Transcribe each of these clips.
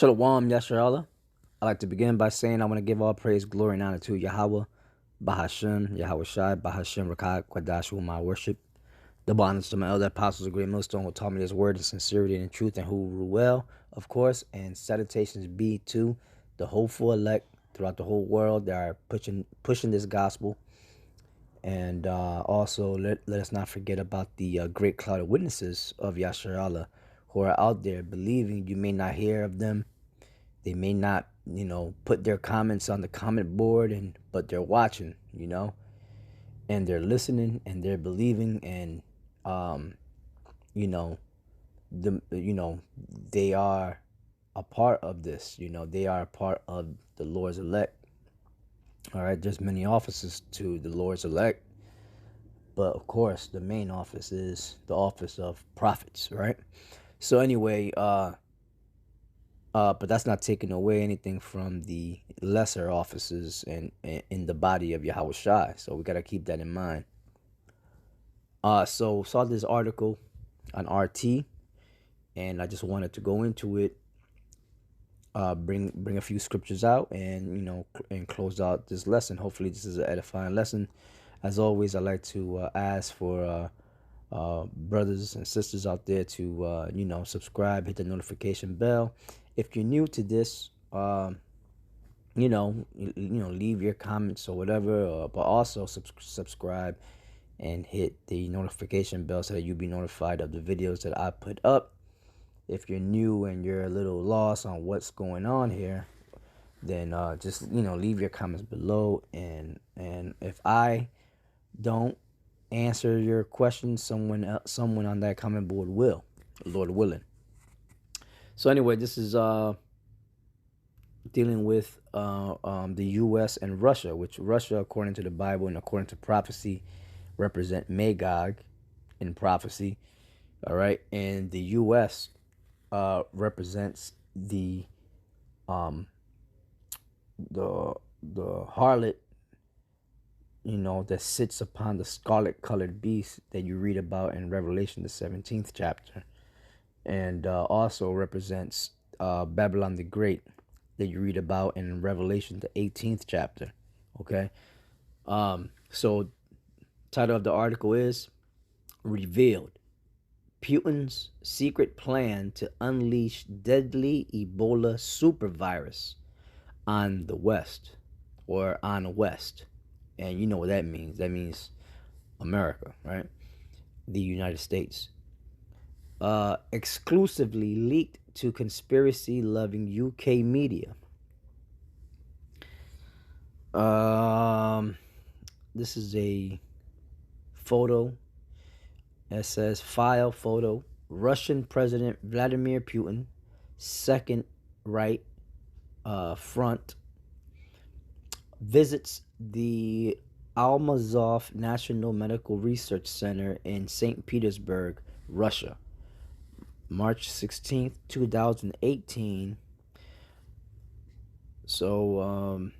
Shalom, Yasharallah. I'd like to begin by saying I want to give all praise, glory, and honor to Yahweh, Bahashem, Yahweh Shai, Bahashem, Rakat, Kwadash, whom I worship. Double honors to my elder apostles, a great millstone who taught me this word in sincerity and in truth, and who rule well, of course. And salutations be to the hopeful elect throughout the whole world that are pushing this gospel. And also, let us not forget about the great cloud of witnesses of Yasharallah who are out there believing. You may not hear of them. They may not, put their comments on the comment board, but they're watching, and they're listening and they're believing, and you know, they are a part of this. They are a part of the Lord's elect. All right, there's many offices to the Lord's elect, but of course, the main office is the office of prophets, right? So anyway, but that's not taking away anything from the lesser offices and in the body of Yahweh Shai. So we gotta keep that in mind. So saw this article on RT, and I just wanted to go into it, bring a few scriptures out, and and close out this lesson. Hopefully, this is an edifying lesson. As always, I like to ask for brothers and sisters out there to subscribe, hit the notification bell. If you're new to this, leave your comments or whatever, but also subscribe and hit the notification bell so that you'll be notified of the videos that I put up. If you're new and you're a little lost on what's going on here, then just leave your comments below, and if I don't answer your question, someone on that comment board will, Lord willing. So anyway, this is dealing with the U.S. and Russia, which Russia, according to the Bible and according to prophecy, represent Magog in prophecy. All right, and the U.S. Represents the harlot, that sits upon the scarlet-colored beast that you read about in Revelation, the 17th chapter, and also represents Babylon the Great that you read about in Revelation, the 18th chapter. Okay, so title of the article is Revealed: Putin's secret plan to unleash deadly Ebola super virus on the West, or on West. And you know what that means. That means America, right? The United States. Exclusively leaked to conspiracy-loving UK media. This is a photo. It says file photo. Russian President Vladimir Putin, second right front, visits the Almazov National Medical Research Center in St. Petersburg, Russia, March 16th, 2018. So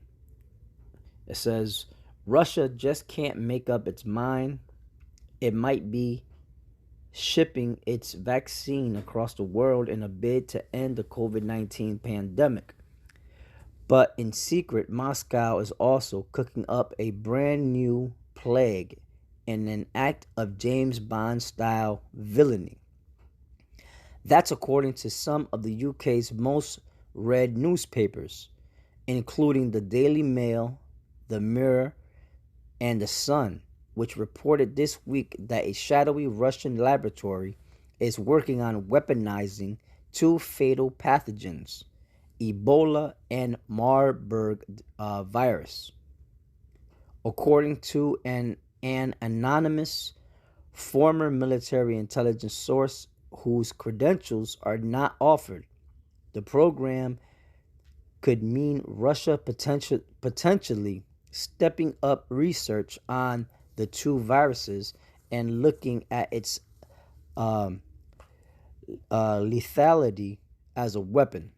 it says Russia just can't make up its mind. It might be shipping its vaccine across the world in a bid to end the COVID-19 pandemic. But in secret, Moscow is also cooking up a brand new plague in an act of James Bond-style villainy. That's according to some of the UK's most read newspapers, including the Daily Mail, the Mirror, and the Sun, which reported this week that a shadowy Russian laboratory is working on weaponizing two fatal pathogens, Ebola and Marburg virus. According to an anonymous former military intelligence source whose credentials are not offered, the program could mean Russia potentially stepping up research on the two viruses and looking at its lethality as a weapon.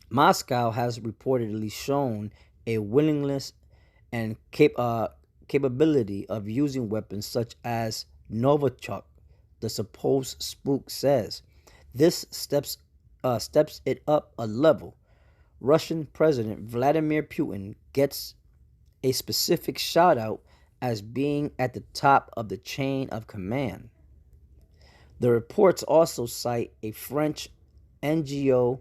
Moscow has reportedly shown a willingness and capability of using weapons such as Novichok, the supposed spook says. This steps steps it up a level. Russian President Vladimir Putin gets a specific shout out as being at the top of the chain of command. The reports also cite a French NGO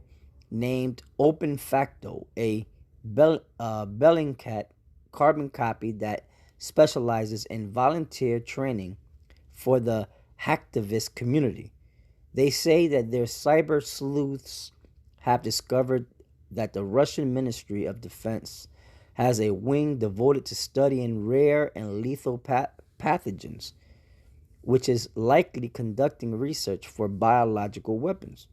named Open Facto, a Bellingcat carbon copy that specializes in volunteer training for the hacktivist community. They say that their cyber sleuths have discovered that the Russian Ministry of Defense has a wing devoted to studying rare and lethal pathogens, which is likely conducting research for biological weapons.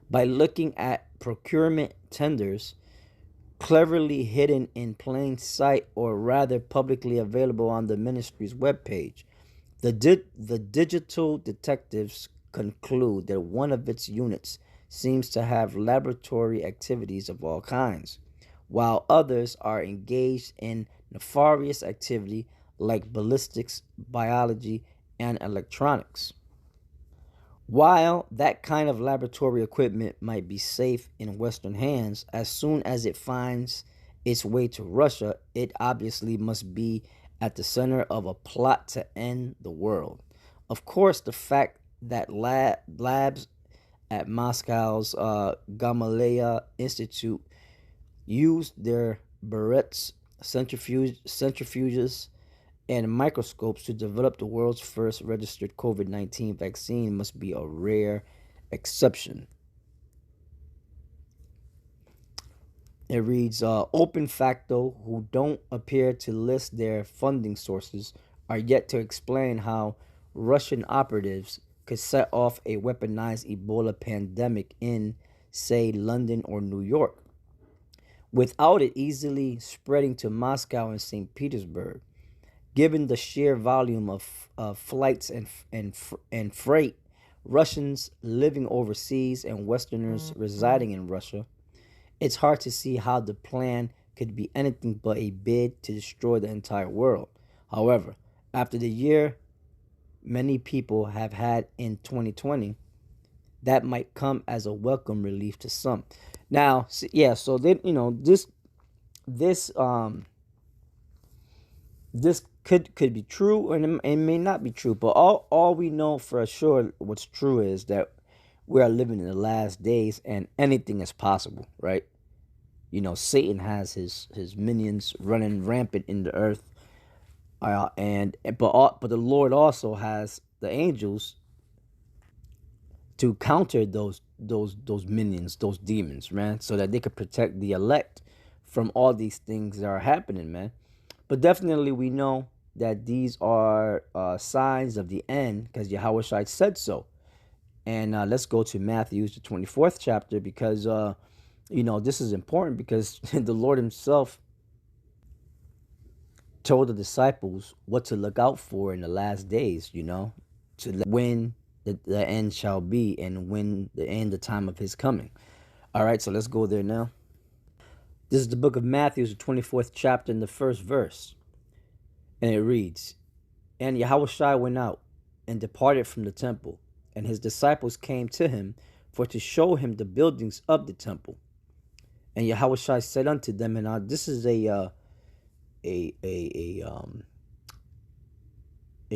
By looking at procurement tenders cleverly hidden in plain sight, or rather publicly available on the ministry's webpage, the digital detectives conclude that one of its units seems to have laboratory activities of all kinds, while others are engaged in nefarious activity like ballistics, biology, and electronics. While that kind of laboratory equipment might be safe in Western hands, as soon as it finds its way to Russia, it obviously must be at the center of a plot to end the world. Of course, the fact that labs at Moscow's Gamaleya Institute used their barrettes, centrifuges, and microscopes to develop the world's first registered COVID-19 vaccine must be a rare exception. It reads, Open Facto, who don't appear to list their funding sources, are yet to explain how Russian operatives could set off a weaponized Ebola pandemic in, say, London or New York, without it easily spreading to Moscow and St. Petersburg. Given the sheer volume of flights and freight, Russians living overseas and Westerners residing in Russia, it's hard to see how the plan could be anything but a bid to destroy the entire world. However, after the year many people have had in 2020, that might come as a welcome relief to some. Now, yeah, so then this this could be true, and it may not be true, but all we know for sure what's true is that we are living in the last days and anything is possible, right? Satan has his minions running rampant in the earth, but the Lord also has the angels to counter those minions, those demons, man, so that they could protect the elect from all these things that are happening, man. But definitely we know that these are signs of the end because Yahweh said so. And let's go to Matthew, the 24th chapter, because, this is important because the Lord himself told the disciples what to look out for in the last days, to when the end shall be and when the time of his coming. All right, so let's go there now. This is the book of Matthew, the 24th chapter, in the first verse. And it reads, And Yahushua went out and departed from the temple, and his disciples came to him for to show him the buildings of the temple. And Yahushua said unto them, and this is a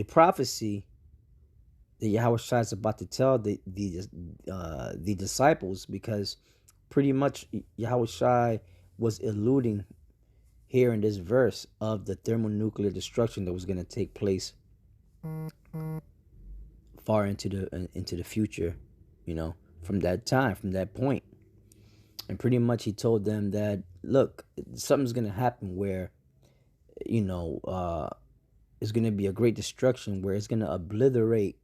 prophecy that Yahushua is about to tell the disciples, because pretty much Yahushua was alluding here in this verse of the thermonuclear destruction that was going to take place far into the future, from that point. And pretty much he told them that, look, something's going to happen where, it's going to be a great destruction where it's going to obliterate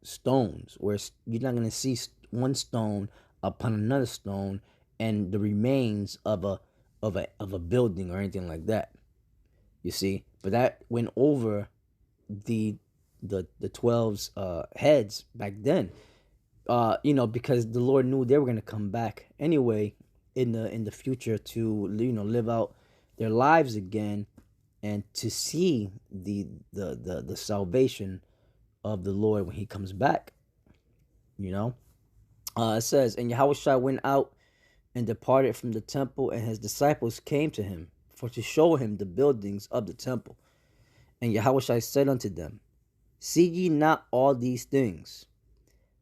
stones, where you're not going to see one stone upon another stone and the remains of a building or anything like that. You see, but that went over the 12's heads back then. Because the Lord knew they were going to come back anyway in the future to live out their lives again and to see the salvation of the Lord when he comes back. It says, and Yahushua went out and departed from the temple, and his disciples came to him for to show him the buildings of the temple. And Yahushua said unto them, see ye not all these things?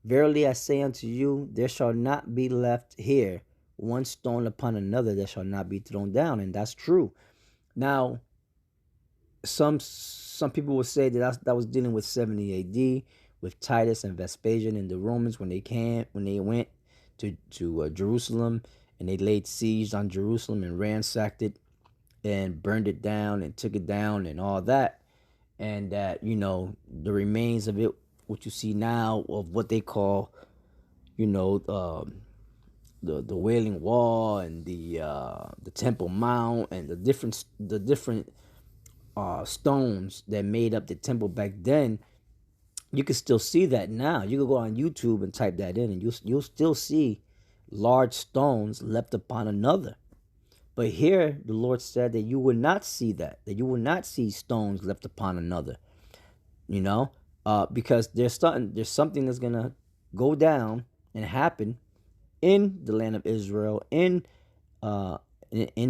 Verily I say unto you, there shall not be left here one stone upon another that shall not be thrown down. And that's true. Now, some people will say that was dealing with 70 AD with Titus and Vespasian and the Romans when they went to Jerusalem, and they laid siege on Jerusalem and ransacked it and burned it down and took it down and all that. And that, the remains of it, what you see now of what they call, the Wailing Wall and the Temple Mount and the different stones that made up the temple back then. You can still see that now. You can go on YouTube and type that in, and you'll still see large stones left upon another. But here the Lord said that you will not see that you will not see stones left upon another. Because there's something that's gonna go down and happen in the land of Israel, in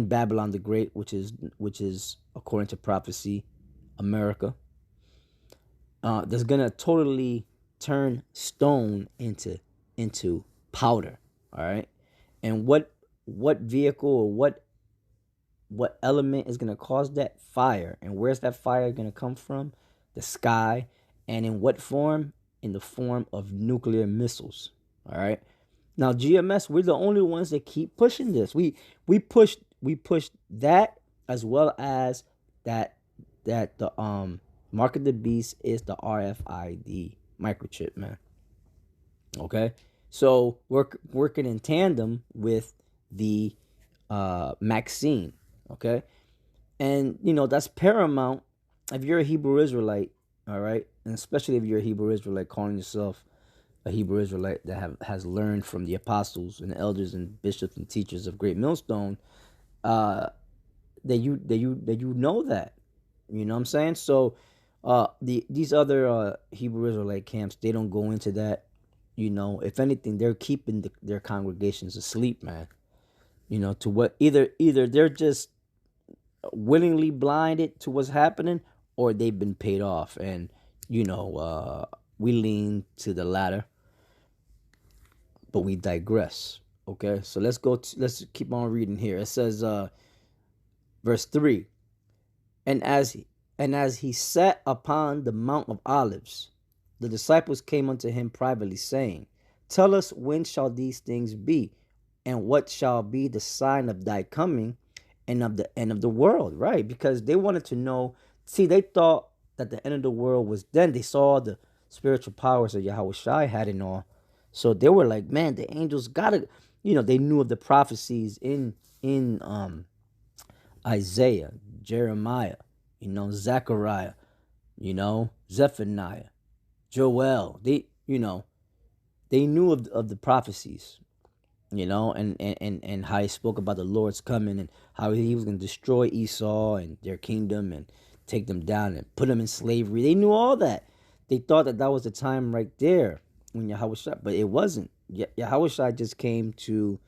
Babylon the Great, which is according to prophecy, America. That's gonna totally turn stone into powder. All right, and what vehicle or what element is gonna cause that? Fire. And where's that fire gonna come from? The sky. And in what form? In the form of nuclear missiles. All right. Now GMS, we're the only ones that keep pushing this. We pushed that, as well as that the mark of the beast is the RFID microchip, man. Okay, so we're working in tandem with the Maxine. Okay, and that's paramount if you're a Hebrew Israelite. All right, and especially if you're a Hebrew Israelite calling yourself a Hebrew Israelite that has learned from the apostles and elders and bishops and teachers of Great Millstone, that you know that. You know what I'm saying? So these other Hebrew Israelite camps, they don't go into that. If anything, they're keeping their congregations asleep, man. To what either they're just willingly blinded to what's happening, or they've been paid off. And we lean to the latter, but we digress. Okay, so let's keep on reading here. It says, verse 3, and as he sat upon the Mount of Olives, the disciples came unto him privately, saying, tell us, when shall these things be, and what shall be the sign of thy coming and of the end of the world? Right, because they wanted to know. See, they thought that the end of the world was then. They saw the spiritual powers that Yahushua had and all. So they were like, man, the angels gotta, they knew of the prophecies in Isaiah, Jeremiah, Zechariah, Zephaniah, Joel. They knew of the prophecies, and how he spoke about the Lord's coming, and how he was going to destroy Esau and their kingdom and take them down and put them in slavery. They knew all that. They thought that was the time right there when Yahushua, but it wasn't. Yahushua just came to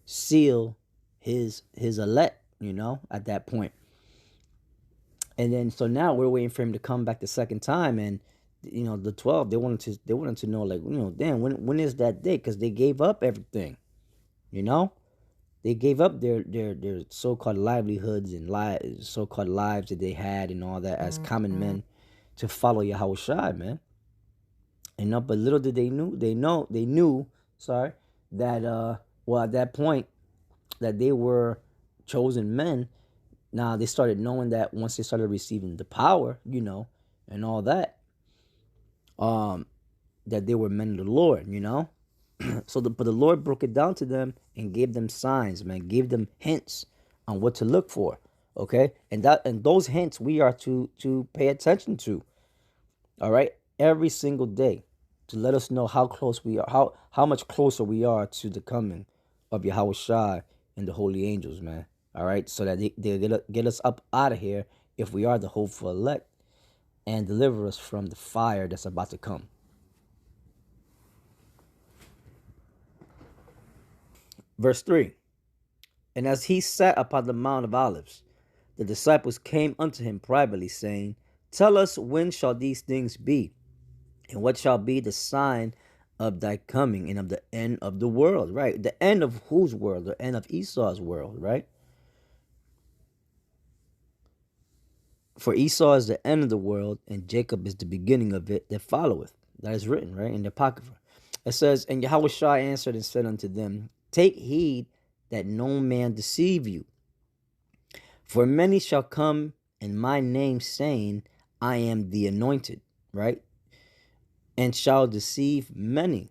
seal his elect, at that point. And then so now we're waiting for him to come back the second time, and the 12, they wanted to know, like, damn, when is that day? Because they gave up everything. They gave up their so-called livelihoods and so-called lives that they had and all that as common men to follow Yahushua, man. But little did they knew that at that point that they were chosen men. Now they started knowing that once they started receiving the power, and all that, that they were men of the Lord, but the Lord broke it down to them and gave them signs, man, gave them hints on what to look for. Okay, and those hints we are to pay attention to. All right, every single day, to let us know how close we are, how much closer we are to the coming of Yahushua and the holy angels, man. All right, so that they get us up out of here if we are the hopeful elect, and deliver us from the fire that's about to come. Verse 3. And as he sat upon the Mount of Olives, the disciples came unto him privately, saying, Tell us, when shall these things be? And what shall be the sign of thy coming and of the end of the world? Right? The end of whose world? The end of Esau's world, right? For Esau is the end of the world, and Jacob is the beginning of it that followeth. That is written, right, in the Apocrypha. It says, And Yahushua answered and said unto them, Take heed that no man deceive you. For many shall come in my name, saying, I am the anointed, right? And shall deceive many.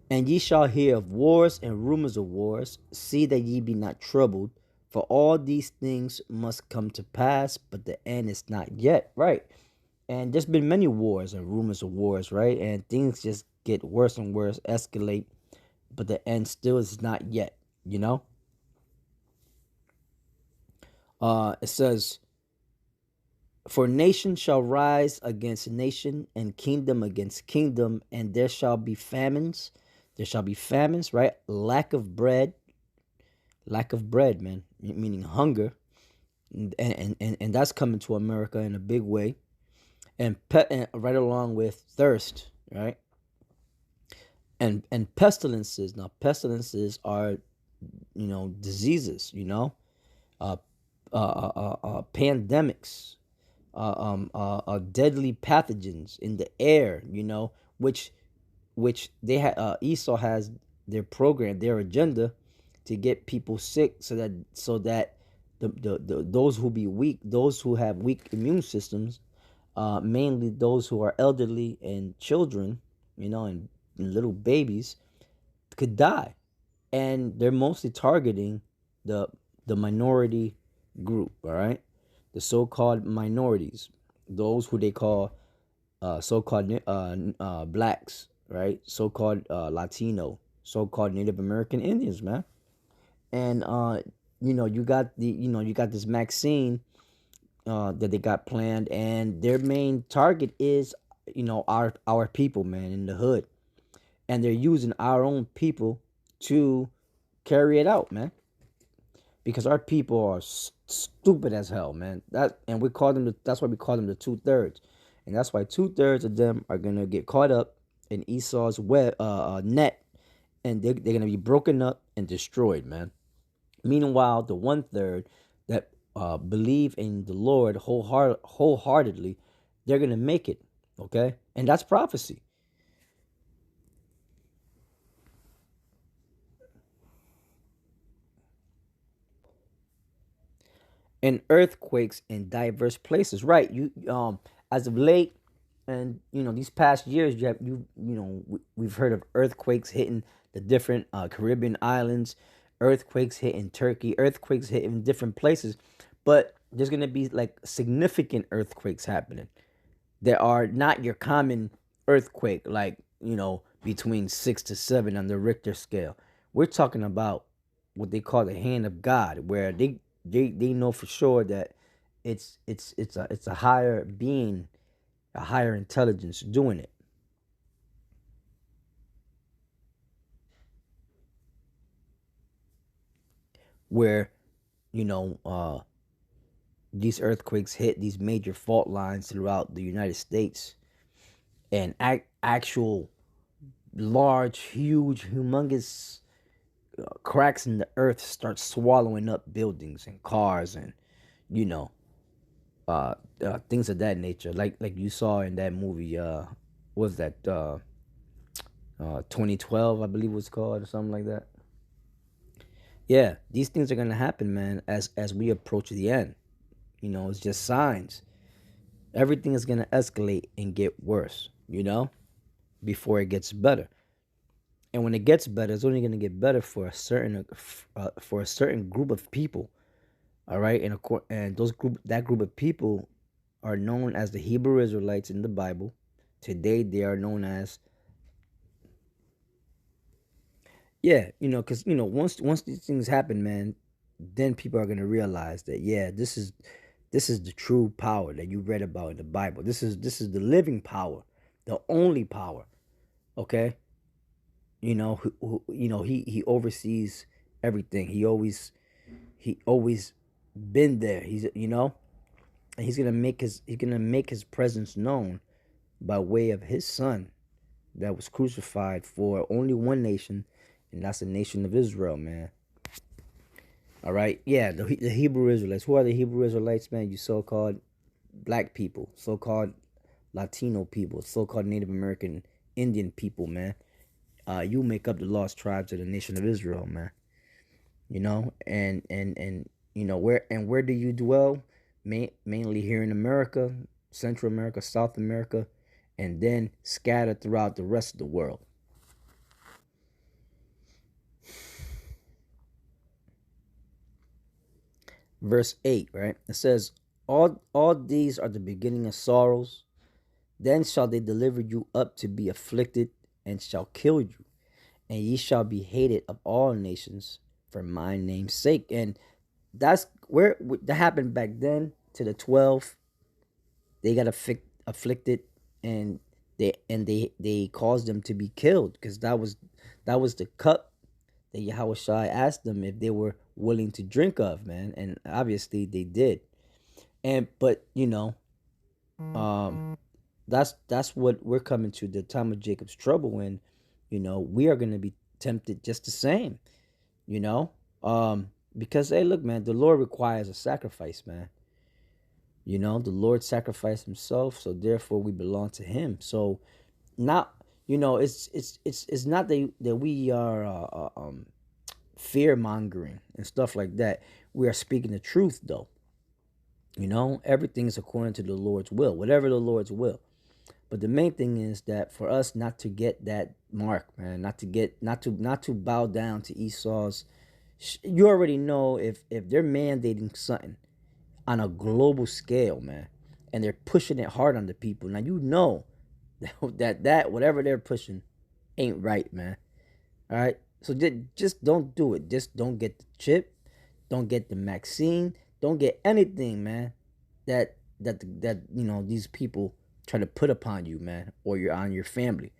And ye shall hear of wars and rumors of wars. See that ye be not troubled, for all these things must come to pass, but the end is not yet, right? And there's been many wars and rumors of wars, right? And things just get worse and worse, escalate, but the end still is not yet, you know? It says, For nation shall rise against nation, and kingdom against kingdom, and there shall be famines. There shall be famines, right? Lack of bread, man, meaning hunger, and that's coming to America in a big way, and right along with thirst, right? And pestilences. Now, pestilences are, diseases, uh, pandemics, deadly pathogens in the air, which they Esau has their program, their agenda to get people sick, so that the those who be weak, those who have weak immune systems, mainly those who are elderly and children, and little babies, could die. And they're mostly targeting the minority group, all right? The so-called minorities, those who they call so-called blacks, right? So-called Latino, so-called Native American Indians, man. And you got this vaccine that they got planned, and their main target is our people, man, in the hood, and they're using our own people to carry it out, man, because our people are stupid as hell, man. That's why we call them the 2/3, and that's why 2/3 of them are gonna get caught up in Esau's web net, and they're gonna be broken up and destroyed, man. Meanwhile, the 1/3 that believe in the Lord wholeheartedly, they're gonna make it. Okay, and that's prophecy. And earthquakes in diverse places. Right. You as of late, and these past years, we've heard of earthquakes hitting the different Caribbean islands, earthquakes hitting Turkey, earthquakes hitting different places, but there's gonna be like significant earthquakes happening. There are not your common earthquake, like between 6 to 7 on the Richter scale. We're talking about what they call the hand of God, where they know for sure that it's a higher being, a higher intelligence doing it. Where you know these earthquakes hit these major fault lines throughout the United States, and actual large, huge, humongous cracks in the earth start swallowing up buildings and cars, and you know things of that nature, like you saw in that movie. What was that 2012, I believe it was called, or something like that. Yeah, these things are gonna happen, man, as we approach the end. It's just signs. Everything is gonna escalate and get worse, before it gets better. And when it gets better, it's only gonna get better for a certain group of people. All right, and that group of people are known as the Hebrew Israelites in the Bible. Today, they are known as, yeah, because once these things happen, man, then people are gonna realize that, yeah, this is the true power that you read about in the Bible. This is the living power, the only power. Okay, he oversees everything. He always been there. And he's gonna make his presence known by way of his son that was crucified for only one nation, and that's the nation of Israel, man. All right, yeah, the Hebrew Israelites. Who are the Hebrew Israelites, man? You so-called black people, so-called Latino people, so-called Native American Indian people, man. You make up the lost tribes of the nation of Israel, man. And where do you dwell? Mainly here in America, Central America, South America, and then scattered throughout the rest of the world. Verse 8, right? It says, all these are the beginning of sorrows. Then shall they deliver you up to be afflicted, and shall kill you, and ye shall be hated of all nations for my name's sake. And that's where that happened back then to the 12. They got afflicted, and they caused them to be killed, because that was the cup that Yahweh Shai asked them if they were willing to drink of, man. And obviously they did. But um that's what we're coming to, the time of Jacob's trouble, when we are going to be tempted just the same, you know because, hey, look, man, the Lord requires a sacrifice, man. The Lord sacrificed himself, so therefore we belong to him. So, not it's not that we are fear mongering and stuff like that. We are speaking the truth, though. Everything is according to the Lord's will, whatever the Lord's will. But the main thing is that for us not to get that mark, man, not to bow down to Esau's. You already know, if they're mandating something on a global scale, man, and they're pushing it hard on the people. Now that whatever they're pushing ain't right, man. All right, so just don't do it. Just don't get the chip, don't get the vaccine, don't get anything, man. That these people try to put upon you, man, or you're on your family.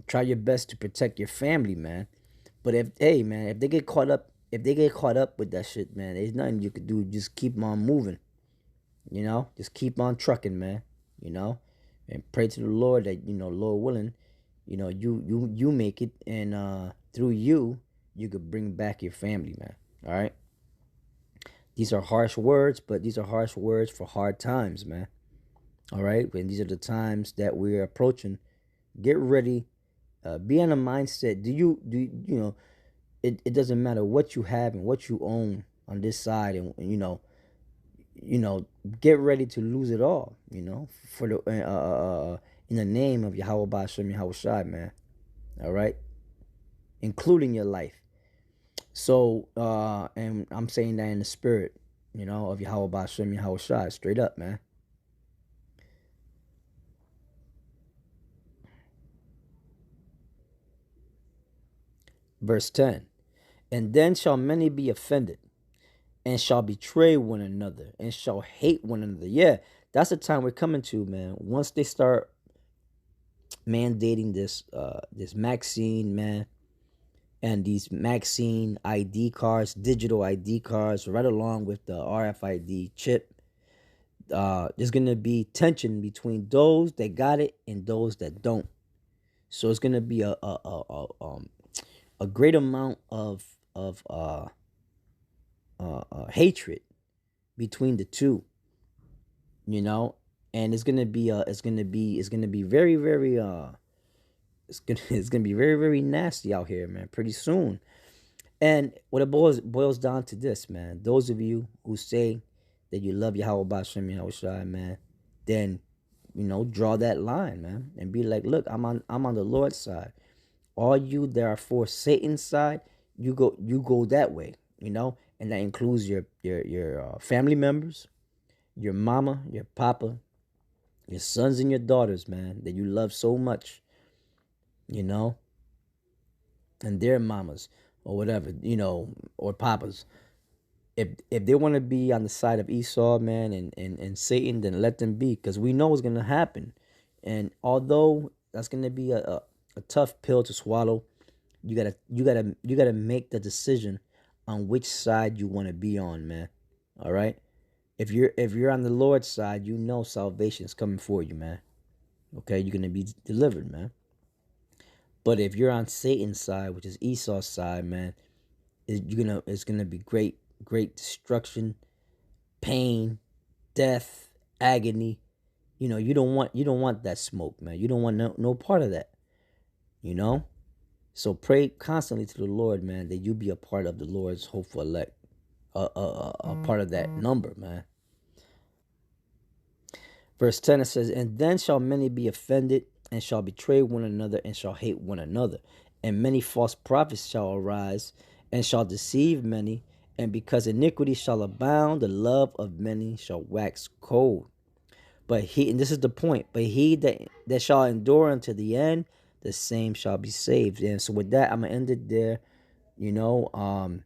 Try your best to protect your family, man. But if hey, man, if they get caught up with that shit, man, there's nothing you could do. Just keep on moving. Just keep on trucking, man. You know, and pray to the Lord that Lord willing, you make it, and through you could bring back your family, man. All right. These are harsh words, but these are harsh words for hard times, man. All right, and these are the times that we're approaching. Get ready. Be in a mindset. It doesn't matter what you have and what you own on this side, and get ready to lose it all. For the in the name of Yahweh Bashem Yahweh Shai, man. All right, including your life. So, and I'm saying that in the spirit, of Yahweh Bashem Yahweh Shai, straight up, man. Verse 10. And then shall many be offended, and shall betray one another, and shall hate one another. Yeah, that's the time we're coming to, man. Once they start mandating this Maxine, man, and these Maxine ID cards, digital ID cards, right along with the RFID chip, there's gonna be tension between those that got it and those that don't. So it's gonna be a great amount of hatred between the two, you know, and it's gonna be very, very it's gonna be very, very nasty out here, man, pretty soon. And what it boils down to this, man. Those of you who say that you love Yahweh Bashem Yahweh Shai, man, then draw that line, man, and be like, look, I'm on the Lord's side. All you that are for Satan's side, you go that way, and that includes your family members, your mama, your papa, your sons and your daughters, man, that you love so much, you know, and their mamas or whatever, or papas. If they want to be on the side of Esau, man, and Satan, then let them be, because we know what's gonna happen. And although that's gonna be a tough pill to swallow. You gotta make the decision on which side you want to be on, man. All right. If you're on the Lord's side, you know salvation is coming for you, man. Okay, you're gonna be delivered, man. But if you're on Satan's side, which is Esau's side, man, it's gonna be great destruction, pain, death, agony. You don't want that smoke, man. You don't want no part of that. You know. So pray constantly to the Lord, man, that you be a part of the Lord's hopeful elect, a part of that number, man. Verse 10, it says, "And then shall many be offended, and shall betray one another, and shall hate one another. And many false prophets shall arise, and shall deceive many. And because iniquity shall abound, the love of many shall wax cold. But he," and this is the point, "but he that shall endure unto the end, the same shall be saved." And so with that, I'm going to end it there. You know,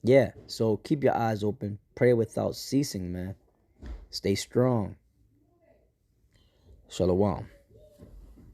yeah. So keep your eyes open. Pray without ceasing, man. Stay strong. Shalom.